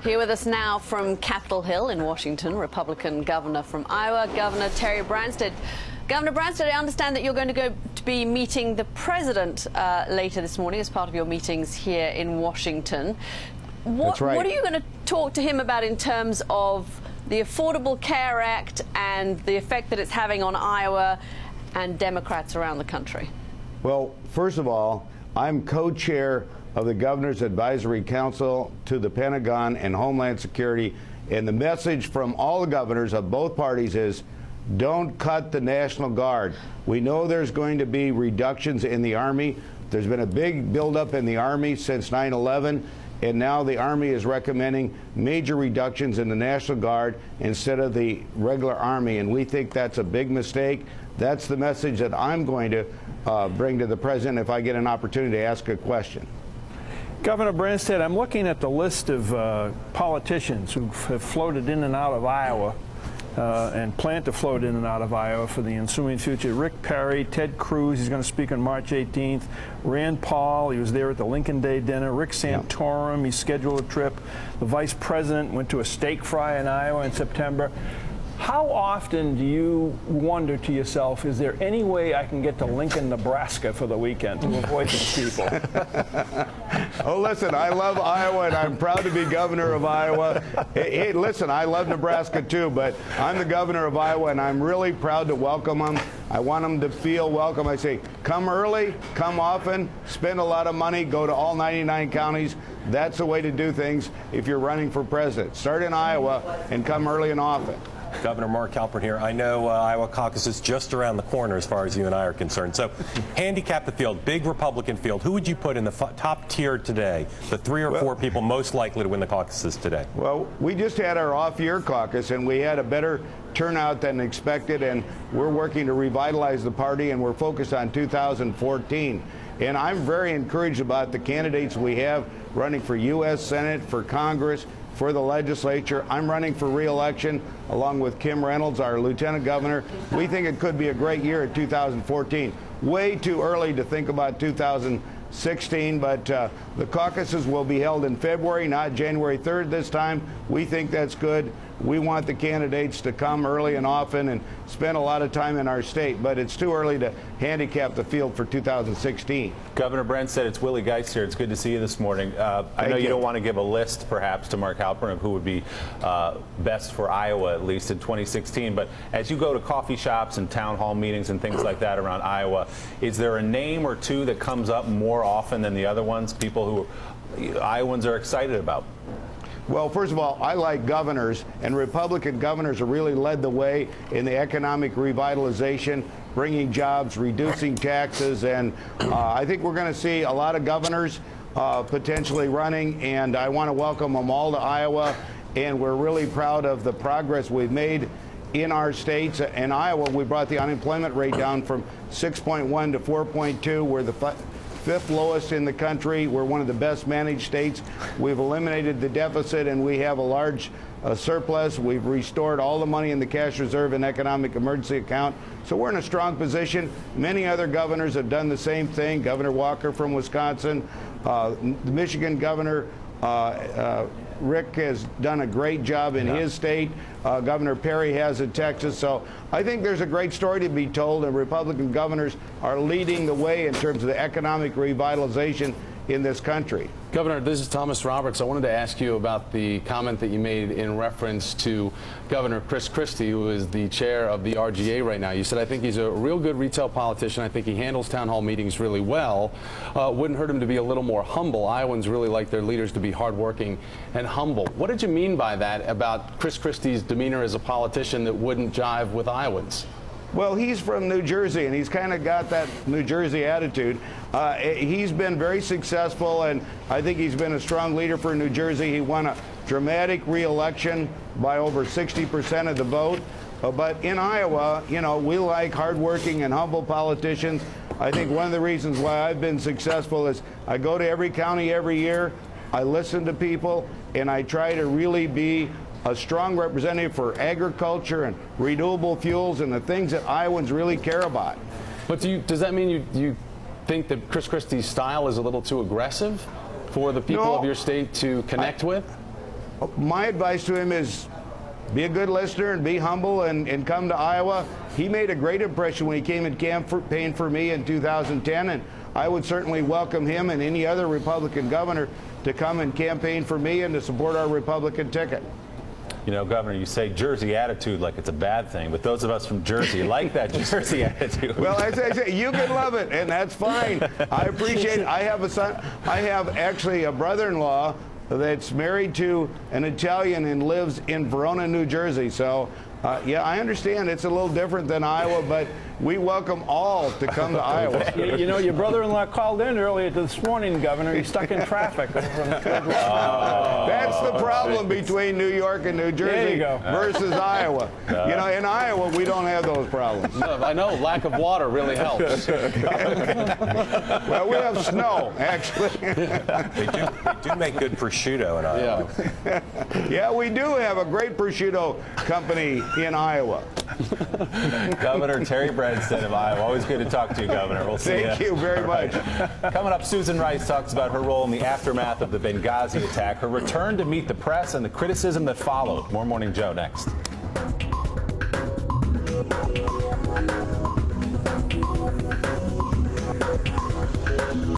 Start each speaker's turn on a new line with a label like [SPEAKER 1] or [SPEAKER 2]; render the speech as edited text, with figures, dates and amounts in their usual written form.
[SPEAKER 1] Here with us now from Capitol Hill in Washington, Republican Governor from Iowa, Governor Terry Branstad. Governor Branstad, I understand that you're going to be meeting the president later this morning as part of your meetings here in Washington.
[SPEAKER 2] That's right.
[SPEAKER 1] What are you going to talk to him about in terms of the Affordable Care Act and the effect that it's having on Iowa and Democrats around the country?
[SPEAKER 2] Well, first of all, I'm co-chair of the Governor's Advisory Council to the Pentagon and Homeland Security, and the message from all the governors of both parties is don't cut the National Guard. We know there's going to be reductions in the Army. There's been a big buildup in the Army since 9/11, and now the Army is recommending major reductions in the National Guard instead of the regular Army, and we think that's a big mistake. That's the message that I'm going to bring to the president if I get an opportunity to ask a question.
[SPEAKER 3] Governor Branstad, I'm looking at the list of politicians who have floated in and out of Iowa and plan to float in and out of Iowa for the ensuing future. Rick Perry, Ted Cruz, he's going to speak on March 18th. Rand Paul, he was there at the Lincoln Day dinner. Rick Santorum, he scheduled a trip. The vice president went to a steak fry in Iowa in September. How often do you wonder to yourself, is there any way I can get to Lincoln, Nebraska for the weekend to avoid these people?
[SPEAKER 2] Oh, listen, I love Iowa, and I'm proud to be governor of Iowa. Hey, listen, I love Nebraska too, but I'm the governor of Iowa, and I'm really proud to welcome them. I want them to feel welcome. I say, come early, come often, spend a lot of money, go to all 99 counties. That's the way to do things if you're running for president. Start in Iowa and come early and often.
[SPEAKER 4] Governor Mark Halpern here. I know Iowa caucus is just around the corner as far as you and I are concerned. So handicap the field, big Republican field. Who would you put in the top tier today, the 3 or 4 people most likely to win the caucuses today?
[SPEAKER 2] Well, we just had our off-year caucus, and we had a better turnout than expected, and we're working to revitalize the party, and we're focused on 2014. And I'm very encouraged about the candidates we have running for U.S. Senate, for Congress, for the legislature. I'm running for re-election along with Kim Reynolds, our lieutenant governor. We think it could be a great year in 2014. Way too early to think about 2016, but the caucuses will be held in February, not January 3rd this time. We think that's good. We want the candidates to come early and often and spend a lot of time in our state, but it's too early to handicap the field for 2016.
[SPEAKER 5] Governor Branstad, it's Willie Geist here. It's good to see you this morning. I know you don't want to give a list, perhaps, to Mark Halpern of who would be best for Iowa, at least in 2016, but as you go to coffee shops and town hall meetings and things like that around Iowa, is there a name or two that comes up more often than the other ones, people who Iowans are excited about?
[SPEAKER 2] Well, first of all, I like governors, and Republican governors have really led the way in the economic revitalization, bringing jobs, reducing taxes, and I think we're going to see a lot of governors potentially running, and I want to welcome them all to Iowa, and we're really proud of the progress we've made in our states. In Iowa, we brought the unemployment rate down from 6.1 to 4.2. We're the 5th lowest in the country. We're one of the best managed states. We've eliminated the deficit, and we have a large surplus. We've restored all the money in the cash reserve and economic emergency account. So we're in a strong position. Many other governors have done the same thing. Governor Walker from Wisconsin, the Michigan governor, Rick has done a great job in his state. Governor Perry has in Texas. So I think there's a great story to be told, and Republican governors are leading the way in terms of the economic revitalization in this country.
[SPEAKER 6] Governor, this is Thomas Roberts. I wanted to ask you about the comment that you made in reference to Governor Chris Christie, who is the chair of the RGA right now. You said, I think he's a real good retail politician. I think he handles town hall meetings really well. Wouldn't hurt him to be a little more humble. Iowans really like their leaders to be hardworking and humble. What did you mean by that about Chris Christie's demeanor as a politician that wouldn't jive with Iowans?
[SPEAKER 2] Well, he's from New Jersey, and he's kind of got that New Jersey attitude. He's been very successful, and I think he's been a strong leader for New Jersey. He won a dramatic re-election by over 60% of the vote. But in Iowa, you know, we like hardworking and humble politicians. I think one of the reasons why I've been successful is I go to every county every year, I listen to people, and I try to really be a strong representative for agriculture and renewable fuels and the things that Iowans really care about.
[SPEAKER 6] But does that mean you think that Chris Christie's style is a little too aggressive? for the people
[SPEAKER 2] No.
[SPEAKER 6] of your state to connect with?
[SPEAKER 2] My advice to him is be a good listener and be humble and come to Iowa. He made a great impression when he came and campaigned for me in 2010, and I would certainly welcome him and any other Republican governor to come and campaign for me and to support our Republican ticket.
[SPEAKER 5] You know, Governor, you say Jersey attitude like it's a bad thing, but those of us from Jersey like that Jersey attitude.
[SPEAKER 2] Well, I say you can love it, and that's fine. I appreciate it. I have a son. I have actually a brother-in-law that's married to an Italian and lives in Verona, New Jersey. So, yeah, I understand it's a little different than Iowa, but we welcome all to come to Iowa.
[SPEAKER 3] You know, your brother-in-law called in earlier this morning, Governor. He's stuck in traffic.
[SPEAKER 2] That's the problem between New York and New Jersey versus Iowa. You know, in Iowa, we don't have those problems.
[SPEAKER 6] I know, lack of water really helps.
[SPEAKER 2] Well, we have snow, actually.
[SPEAKER 4] They do make good prosciutto in Iowa.
[SPEAKER 6] Yeah.
[SPEAKER 2] Yeah, we do have a great prosciutto company in Iowa.
[SPEAKER 5] Governor Terry Branstad of Iowa. Always good to talk to you, Governor. We'll see
[SPEAKER 2] Thank you very much.
[SPEAKER 5] Coming up, Susan Rice talks about her role in the aftermath of the Benghazi attack, her return to meet the press, and the criticism that followed. More Morning Joe next.